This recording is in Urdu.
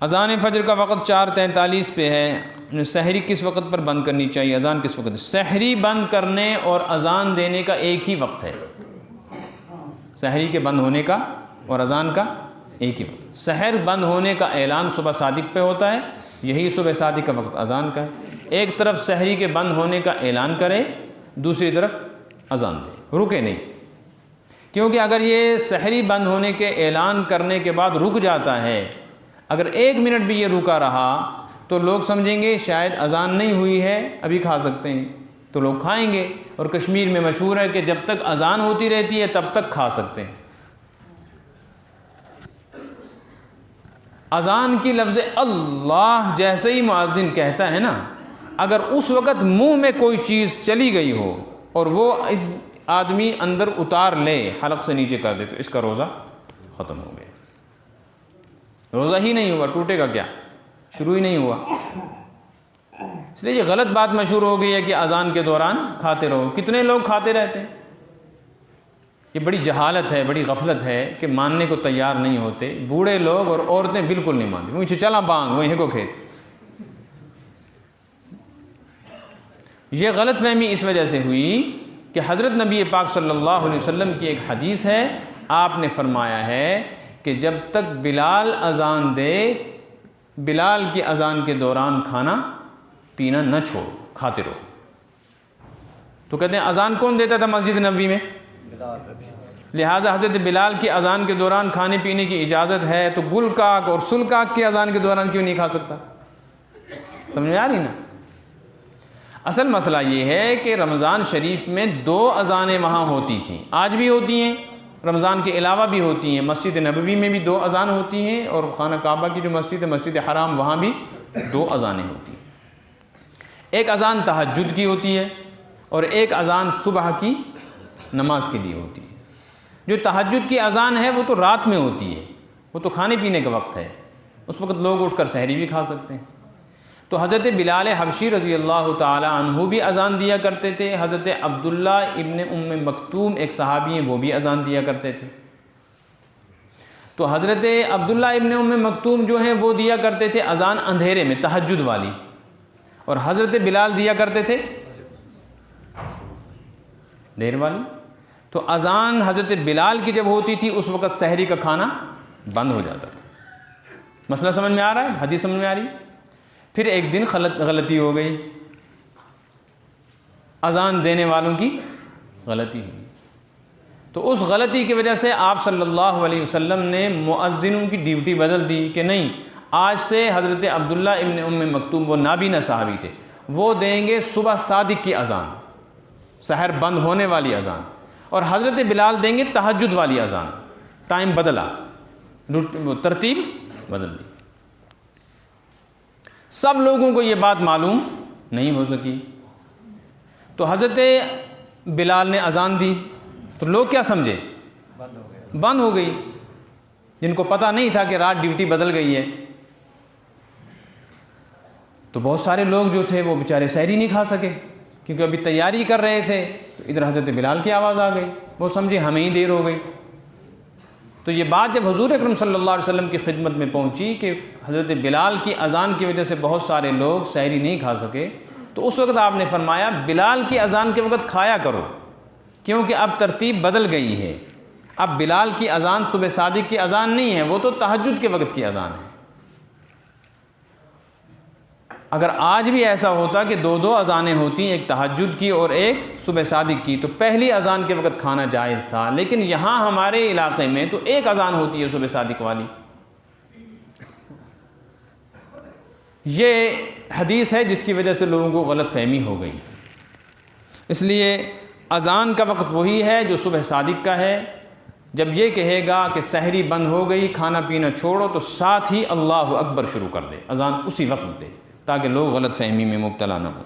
اذان فجر کا وقت 4:43 پہ ہے، سحری کس وقت پر بند کرنی چاہیے؟ اذان کس وقت؟ سحری بند کرنے اور اذان دینے کا ایک ہی وقت ہے، سحری کے بند ہونے کا اور اذان کا ایک ہی وقت۔ سحر بند ہونے کا اعلان صبح صادق پہ ہوتا ہے، یہی صبح صادق کا وقت اذان کا ہے۔ ایک طرف سحری کے بند ہونے کا اعلان کرے، دوسری طرف اذان دے، رکے نہیں، کیونکہ اگر یہ سحری بند ہونے کے اعلان کرنے کے بعد رک جاتا ہے، اگر 1 منٹ بھی یہ رکا رہا تو لوگ سمجھیں گے شاید اذان نہیں ہوئی ہے، ابھی کھا سکتے ہیں، تو لوگ کھائیں گے۔ اور کشمیر میں مشہور ہے کہ جب تک اذان ہوتی رہتی ہے تب تک کھا سکتے ہیں۔ اذان کی لفظ اللہ جیسے ہی مؤذن کہتا ہے نا، اگر اس وقت منہ میں کوئی چیز چلی گئی ہو اور وہ اس آدمی اندر اتار لے، حلق سے نیچے کر دے، تو اس کا روزہ ختم ہو گیا، روزہ ہی نہیں ہوا، ٹوٹے گا کیا، شروع ہی نہیں ہوا۔ اس لیے یہ غلط بات مشہور ہو گئی ہے کہ اذان کے دوران کھاتے رہو، کتنے لوگ کھاتے رہتے ہیں۔ یہ بڑی جہالت ہے، بڑی غفلت ہے کہ ماننے کو تیار نہیں ہوتے، بوڑھے لوگ اور عورتیں بالکل نہیں مانتے، وہ چلا بانگ وہیں کو کھیت۔ یہ غلط فہمی اس وجہ سے ہوئی کہ حضرت نبی پاک صلی اللہ علیہ وسلم کی ایک حدیث ہے، آپ نے فرمایا ہے کہ جب تک بلال اذان دے، بلال کی اذان کے دوران کھانا پینا نہ چھوڑو، کھاتے رہو۔ تو کہتے ہیں اذان کون دیتا تھا مسجد نبوی میں؟ لہٰذا حضرت بلال کی اذان کے دوران کھانے پینے کی اجازت ہے، تو گل کاک اور سل کاک کی اذان کے دوران کیوں نہیں کھا سکتا؟ سمجھ میں آ رہی نا؟ اصل مسئلہ یہ ہے کہ رمضان شریف میں 2 اذانیں وہاں ہوتی تھیں، آج بھی ہوتی ہیں، رمضان کے علاوہ بھی ہوتی ہیں۔ مسجد نبوی میں بھی 2 اذان ہوتی ہیں، اور خانہ کعبہ کی جو مسجد ہے، مسجد حرام، وہاں بھی 2 اذانیں ہوتی ہیں۔ ایک اذان تہجد کی ہوتی ہے اور ایک اذان صبح کی نماز کے لیے ہوتی ہے۔ جو تہجد کی اذان ہے وہ تو رات میں ہوتی ہے، وہ تو کھانے پینے کا وقت ہے، اس وقت لوگ اٹھ کر سحری بھی کھا سکتے ہیں۔ تو حضرت بلال حبشی رضی اللہ تعالی عنہ بھی اذان دیا کرتے تھے، حضرت عبداللہ ابن ام مکتوم ایک صحابی ہیں، وہ بھی اذان دیا کرتے تھے۔ تو حضرت عبداللہ ابن ام مکتوم جو ہیں وہ دیا کرتے تھے اذان اندھیرے میں، تہجد والی، اور حضرت بلال دیا کرتے تھے دیر والی۔ تو اذان حضرت بلال کی جب ہوتی تھی اس وقت سحری کا کھانا بند ہو جاتا تھا۔ مسئلہ سمجھ میں آ رہا ہے؟ حدیث سمجھ میں آ رہی؟ پھر ایک دن غلطی ہو گئی، اذان دینے والوں کی غلطی ہوئی، تو اس غلطی کی وجہ سے آپ صلی اللہ علیہ وسلم نے مؤذنوں کی ڈیوٹی بدل دی کہ نہیں، آج سے حضرت عبداللہ ابن ام مکتوم، وہ نابینا صحابی تھے، وہ دیں گے صبح صادق کی اذان، سحر بند ہونے والی اذان، اور حضرت بلال دیں گے تہجد والی اذان۔ ٹائم بدلا، ترتیب بدل دی۔ سب لوگوں کو یہ بات معلوم نہیں ہو سکی، تو حضرت بلال نے اذان دی تو لوگ کیا سمجھے؟ بند ہو گئی۔ جن کو پتہ نہیں تھا کہ رات ڈیوٹی بدل گئی ہے، تو بہت سارے لوگ جو تھے وہ بیچارے سحری نہیں کھا سکے، کیونکہ ابھی تیاری کر رہے تھے، تو ادھر حضرت بلال کی آواز آ گئی، وہ سمجھے ہمیں ہی دیر ہو گئی۔ تو یہ بات جب حضور اکرم صلی اللہ علیہ وسلم کی خدمت میں پہنچی کہ حضرت بلال کی اذان کی وجہ سے بہت سارے لوگ سحری نہیں کھا سکے، تو اس وقت آپ نے فرمایا بلال کی اذان کے وقت کھایا کرو، کیونکہ اب ترتیب بدل گئی ہے، اب بلال کی اذان صبح صادق کی اذان نہیں ہے، وہ تو تہجد کے وقت کی اذان ہے۔ اگر آج بھی ایسا ہوتا کہ 2 اذانیں ہوتی، ایک تہجد کی اور ایک صبح صادق کی، تو پہلی اذان کے وقت کھانا جائز تھا، لیکن یہاں ہمارے علاقے میں تو ایک اذان ہوتی ہے صبح صادق والی۔ یہ حدیث ہے جس کی وجہ سے لوگوں کو غلط فہمی ہو گئی۔ اس لیے اذان کا وقت وہی ہے جو صبح صادق کا ہے۔ جب یہ کہے گا کہ سحری بند ہو گئی، کھانا پینا چھوڑو، تو ساتھ ہی اللہ اکبر شروع کر دے، اذان اسی وقت دے، تاکہ لوگ غلط فہمی میں مبتلا نہ ہوں۔